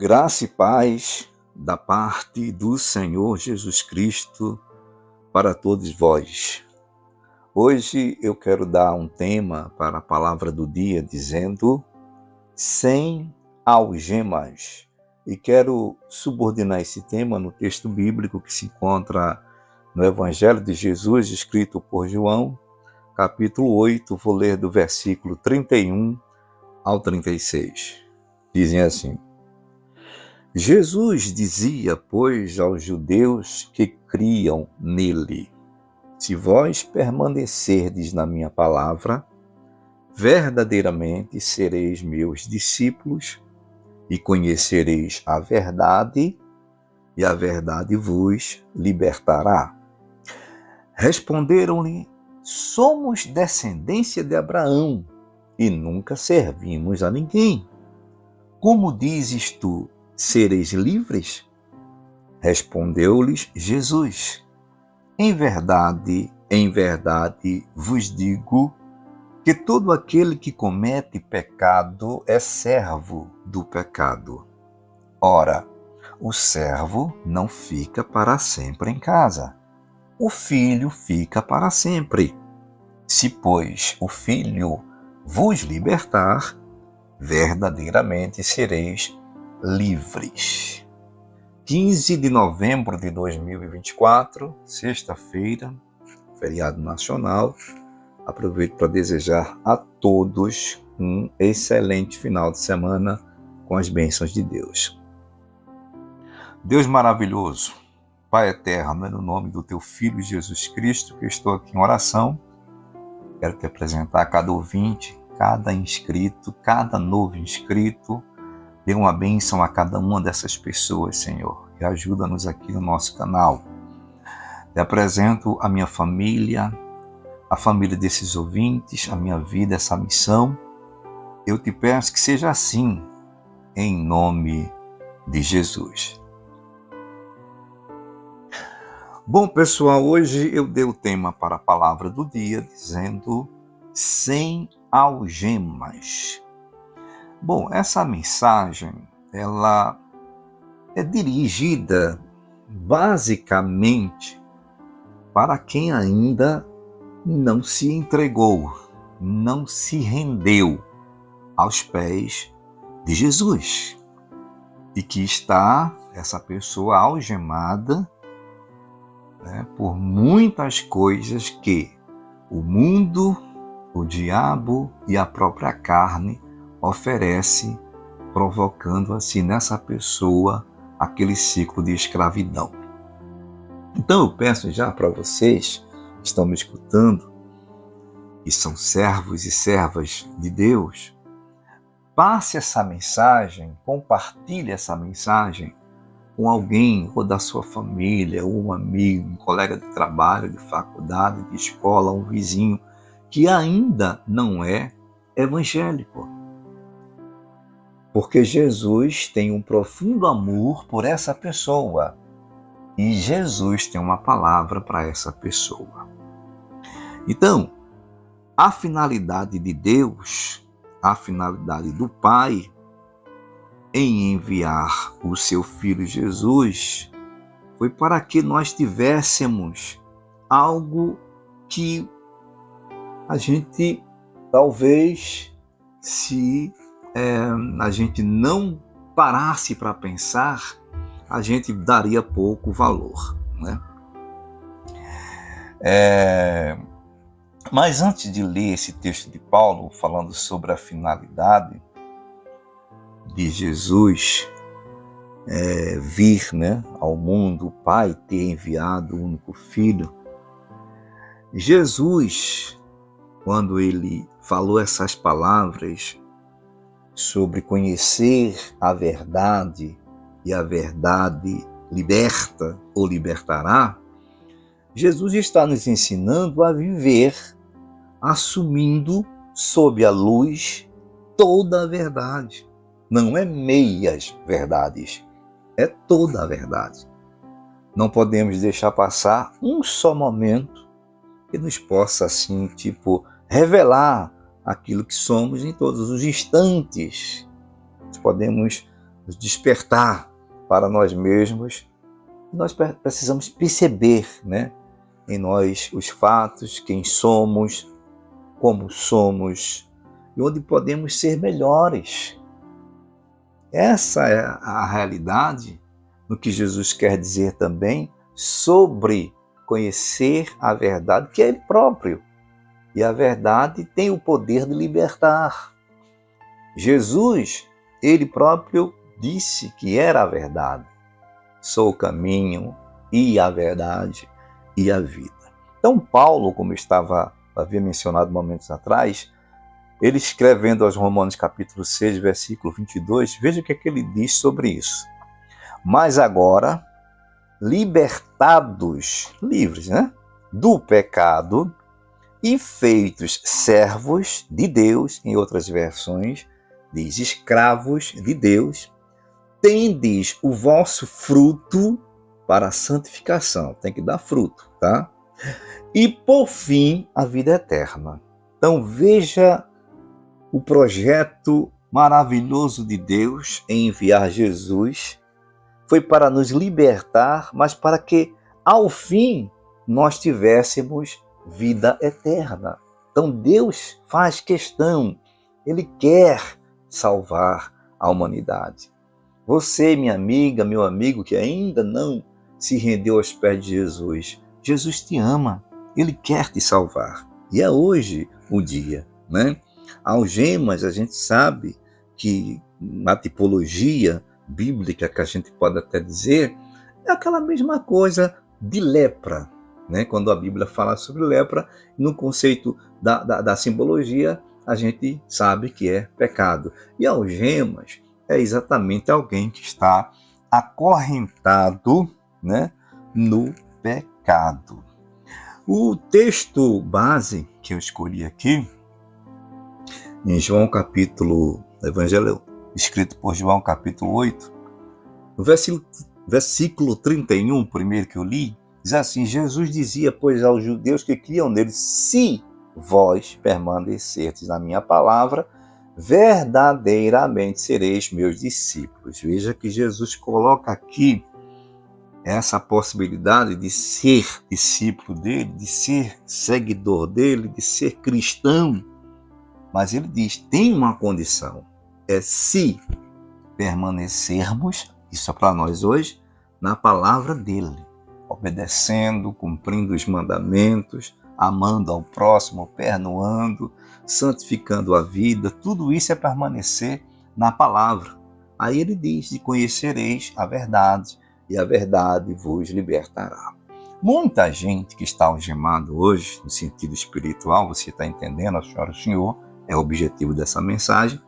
Graça e paz da parte do Senhor Jesus Cristo para todos vós. Hoje eu quero dar um tema para a palavra do dia dizendo sem algemas. E quero subordinar esse tema no texto bíblico que se encontra no Evangelho de Jesus, escrito por João, capítulo 8, vou ler do versículo 31 ao 36. Dizem assim: Jesus dizia, pois, aos judeus que criam nele: se vós permanecerdes na minha palavra, verdadeiramente sereis meus discípulos e conhecereis a verdade, e a verdade vos libertará. Responderam-lhe: somos descendência de Abraão e nunca servimos a ninguém. Como dizes tu, sereis livres? Respondeu-lhes Jesus: em verdade vos digo que todo aquele que comete pecado é servo do pecado. Ora, o servo não fica para sempre em casa, o filho fica para sempre. Se, pois, o filho vos libertar, verdadeiramente sereis livres. 15 de novembro de 2024, sexta-feira, feriado nacional. Aproveito para desejar a todos um excelente final de semana com as bênçãos de Deus. Deus maravilhoso, Pai eterno, é no nome do Teu Filho Jesus Cristo que eu estou aqui em oração. Quero te apresentar cada ouvinte, cada inscrito, cada novo inscrito. Dê uma bênção a cada uma dessas pessoas, Senhor, e ajuda-nos aqui no nosso canal. Te apresento a minha família, a família desses ouvintes, a minha vida, essa missão. Eu te peço que seja assim, em nome de Jesus. Bom, pessoal, hoje eu dei o tema para a palavra do dia, dizendo sem algemas. Bom, essa mensagem, ela é dirigida basicamente para quem ainda não se entregou, não se rendeu aos pés de Jesus. E que está essa pessoa algemada, por muitas coisas que o mundo, o diabo e a própria carne oferece, provocando assim nessa pessoa aquele ciclo de escravidão. Então eu peço já para vocês que estão me escutando, e são servos e servas de Deus, passe essa mensagem, compartilhe essa mensagem com alguém, ou da sua família, ou um amigo, um colega de trabalho, de faculdade, de escola, um vizinho, que ainda não é evangélico. Porque Jesus tem um profundo amor por essa pessoa. E Jesus tem uma palavra para essa pessoa. Então, a finalidade de Deus, a finalidade do Pai, em enviar o seu Filho Jesus, foi para que nós tivéssemos algo que a gente talvez, se a gente não parasse para pensar, a gente daria pouco valor, né? Mas antes de ler esse texto de Paulo, falando sobre a finalidade de Jesus vir, ao mundo, o Pai ter enviado o único Filho, Jesus, quando ele falou essas palavras sobre conhecer a verdade e a verdade liberta ou libertará, Jesus está nos ensinando a viver assumindo sob a luz toda a verdade. Não é meias verdades, é toda a verdade. Não podemos deixar passar um só momento que nos possa, assim, revelar aquilo que somos em todos os instantes. Nós podemos nos despertar para nós mesmos. Nós precisamos perceber, né, em nós os fatos, quem somos, como somos e onde podemos ser melhores. Essa é a realidade no que Jesus quer dizer também sobre conhecer a verdade, que é Ele próprio. E a verdade tem o poder de libertar. Jesus, Ele próprio disse que era a verdade. Sou o caminho e a verdade e a vida. Então Paulo, como havia mencionado momentos atrás, ele escrevendo aos Romanos capítulo 6, versículo 22, veja o que é que ele diz sobre isso. Mas agora, libertados, livres, né, do pecado e feitos servos de Deus, em outras versões, diz escravos de Deus, tendes o vosso fruto para a santificação. Tem que dar fruto, tá? E por fim, a vida eterna. Então veja o projeto maravilhoso de Deus em enviar Jesus. Foi para nos libertar, mas para que, ao fim, nós tivéssemos vida eterna. Então Deus faz questão, Ele quer salvar a humanidade. Você, minha amiga, meu amigo, que ainda não se rendeu aos pés de Jesus, Jesus te ama, Ele quer te salvar. E é hoje o dia, né? Algemas, a gente sabe que na tipologia bíblica, que a gente pode até dizer, é aquela mesma coisa de lepra, né? Quando a Bíblia fala sobre lepra, no conceito da simbologia, a gente sabe que é pecado. E algemas é exatamente alguém que está acorrentado, né, no pecado. O texto base que eu escolhi aqui, em João capítulo, Evangelho escrito por João capítulo 8, no versículo 31, primeiro que eu li, diz assim: Jesus dizia, pois, aos judeus que criam nele, se vós permanecerdes na minha palavra, verdadeiramente sereis meus discípulos. Veja que Jesus coloca aqui essa possibilidade de ser discípulo dele, de ser seguidor dele, de ser cristão. Mas ele diz, tem uma condição, é se permanecermos, isso é para nós hoje, na palavra dele, obedecendo, cumprindo os mandamentos, amando ao próximo, perdoando, santificando a vida, tudo isso é permanecer na palavra. Aí ele diz, de conhecereis a verdade, e a verdade vos libertará. Muita gente que está algemado hoje, no sentido espiritual, você está entendendo, a senhora e o senhor, é o objetivo dessa mensagem,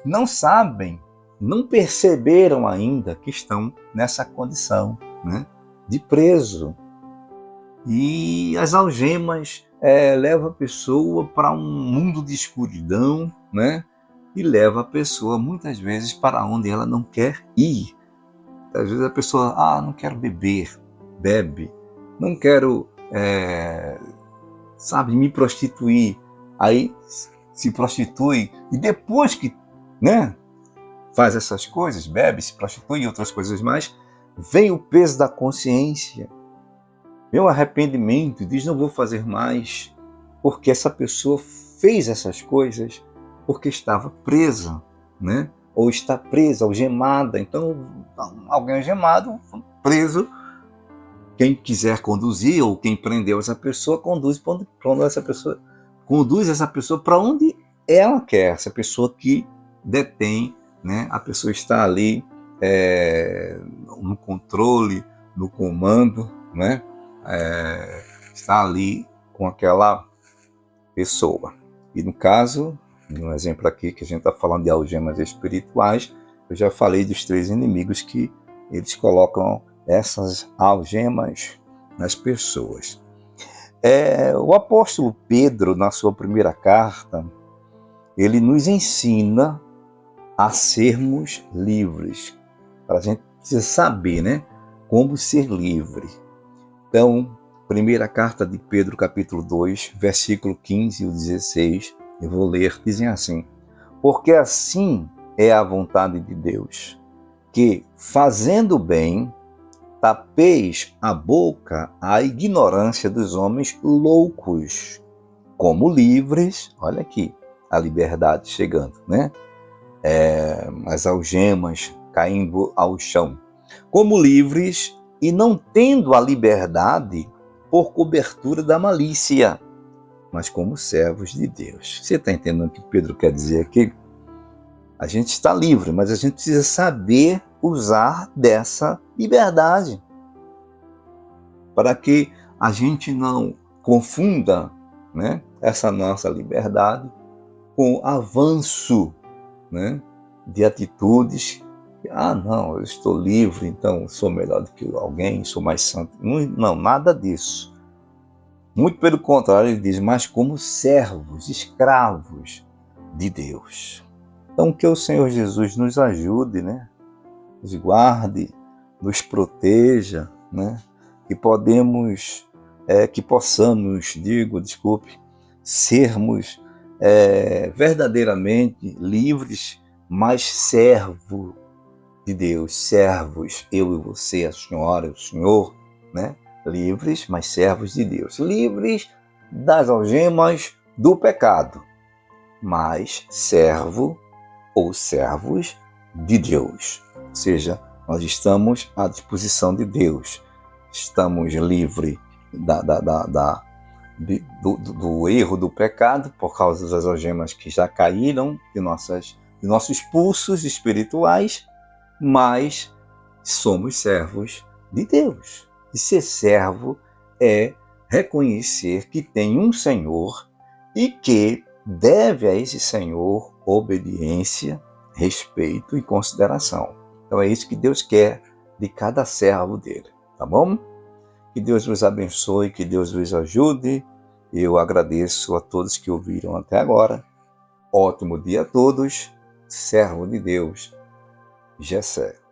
não sabem, não perceberam ainda que estão nessa condição, né, de preso. E as algemas levam a pessoa para um mundo de escuridão, né, e leva a pessoa muitas vezes para onde ela não quer ir. Às vezes a pessoa, não quero beber, bebe, não quero, me prostituir. Aí se prostitui e depois que, né, faz essas coisas, bebe, se prostitui e outras coisas mais, vem o peso da consciência, vem o arrependimento e diz, não vou fazer mais, porque essa pessoa fez essas coisas porque estava presa, né? Ou está presa, algemada. Então, alguém algemado, preso, quem quiser conduzir, ou quem prendeu essa pessoa, conduz essa pessoa para onde ela quer, essa pessoa que detém, né? A pessoa está ali no controle, no comando, né? Está ali com aquela pessoa. E no caso, um exemplo aqui que a gente está falando de algemas espirituais, eu já falei dos 3 inimigos que eles colocam essas algemas nas pessoas. O apóstolo Pedro, na sua primeira carta, ele nos ensina a sermos livres. A gente precisa saber, né, como ser livre. Então, primeira carta de Pedro, capítulo 2, versículo 15 e 16, eu vou ler, dizem assim: porque assim é a vontade de Deus, que, fazendo bem, tapeis a boca à ignorância dos homens loucos, como livres, olha aqui, a liberdade chegando, né? As algemas caindo ao chão, como livres e não tendo a liberdade por cobertura da malícia, mas como servos de Deus. Você está entendendo o que Pedro quer dizer aqui? A gente está livre, mas a gente precisa saber usar dessa liberdade, para que a gente não confunda, né, essa nossa liberdade com avanço, né, de atitudes. Não, eu estou livre, então sou melhor do que alguém, sou mais santo. Não, nada disso. Muito pelo contrário, ele diz, mas como servos, escravos de Deus. Então que o Senhor Jesus nos ajude, né, nos guarde, nos proteja, né, que possamos, sermos verdadeiramente livres, mas servo de Deus, servos, eu e você, a senhora, o senhor, né? Livres, mas servos de Deus, livres das algemas do pecado, mas servo ou servos de Deus. Ou seja, nós estamos à disposição de Deus, estamos livres do erro, do pecado, por causa das algemas que já caíram de nossos pulsos espirituais, mas somos servos de Deus. E ser servo é reconhecer que tem um Senhor e que deve a esse Senhor obediência, respeito e consideração. Então é isso que Deus quer de cada servo dele, tá bom? Que Deus vos abençoe, que Deus vos ajude. Eu agradeço a todos que ouviram até agora. Ótimo dia a todos. Servo de Deus, Gessé.